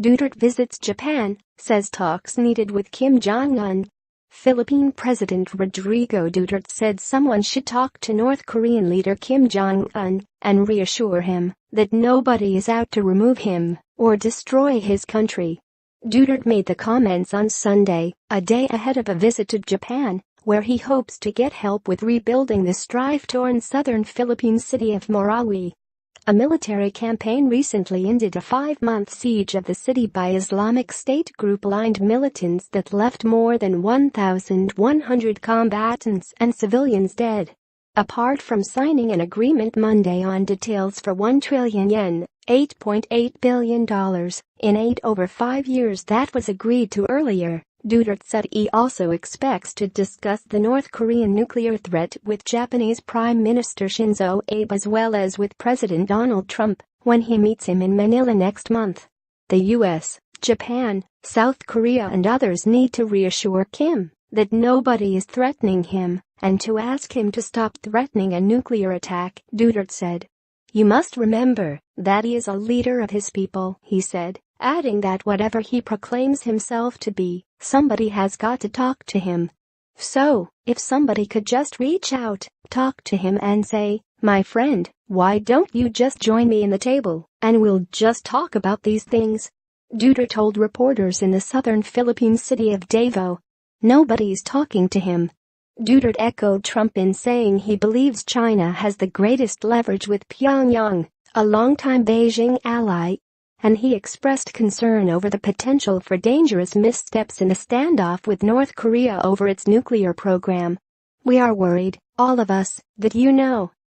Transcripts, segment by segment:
Duterte visits Japan, says talks needed with Kim Jong Un. Philippine President Rodrigo Duterte said someone should talk to North Korean leader Kim Jong Un and reassure him that nobody is out to remove him or destroy his country. Duterte made the comments on Sunday, a day ahead of a visit to Japan, where he hopes to get help with rebuilding the strife-torn southern Philippine city of Marawi. A military campaign recently ended a 5-month siege of the city by Islamic State group-aligned militants that left more than 1,100 combatants and civilians dead. Apart from signing an agreement Monday on details for 1 trillion yen, $8.8 billion, in aid over 5 years that was agreed to earlier, Duterte said he also expects to discuss the North Korean nuclear threat with Japanese Prime Minister Shinzo Abe as well as with President Donald Trump when he meets him in Manila next month. The US, Japan, South Korea and others need to reassure Kim that nobody is threatening him and to ask him to stop threatening a nuclear attack, Duterte said. You must remember that he is a leader of his people, he said, adding that whatever he proclaims himself to be, somebody has got to talk to him. So, if somebody could just reach out, talk to him and say, my friend, why don't you just join me in the table and we'll just talk about these things? Duterte told reporters in the southern Philippine city of Davao. Nobody's talking to him. Duterte echoed Trump in saying he believes China has the greatest leverage with Pyongyang, a longtime Beijing ally, and he expressed concern over the potential for dangerous missteps in the standoff with North Korea over its nuclear program. We are worried, all of us, that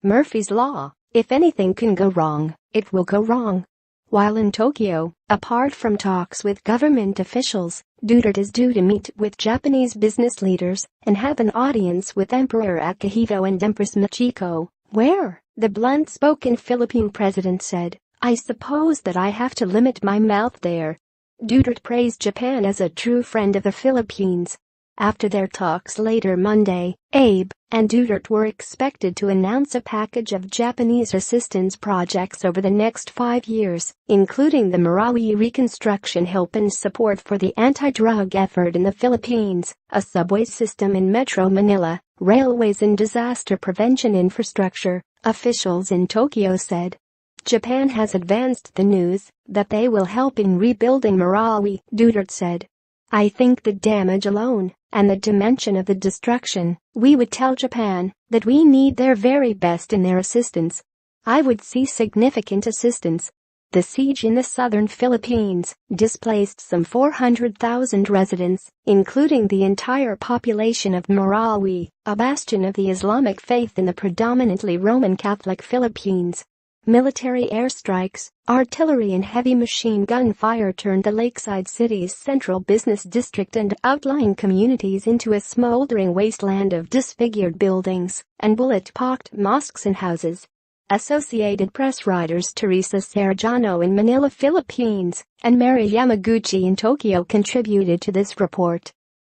Murphy's Law, if anything can go wrong, it will go wrong. While in Tokyo, apart from talks with government officials, Duterte is due to meet with Japanese business leaders and have an audience with Emperor Akihito and Empress Michiko, where, the blunt-spoken Philippine president said, I suppose that I have to limit my mouth there. Duterte praised Japan as a true friend of the Philippines. After their talks later Monday, Abe and Duterte were expected to announce a package of Japanese assistance projects over the next 5 years, including the Marawi reconstruction help and support for the anti-drug effort in the Philippines, a subway system in Metro Manila, railways and disaster prevention infrastructure, officials in Tokyo said. Japan has advanced the news that they will help in rebuilding Marawi, Duterte said. I think the damage alone and the dimension of the destruction, we would tell Japan that we need their very best in their assistance. I would see significant assistance. The siege in the southern Philippines displaced some 400,000 residents, including the entire population of Marawi, a bastion of the Islamic faith in the predominantly Roman Catholic Philippines. Military airstrikes, artillery and heavy machine gun fire turned the lakeside city's central business district and outlying communities into a smoldering wasteland of disfigured buildings and bullet-pocked mosques and houses. Associated Press writers Teresa Serrajano in Manila, Philippines, and Mary Yamaguchi in Tokyo contributed to this report.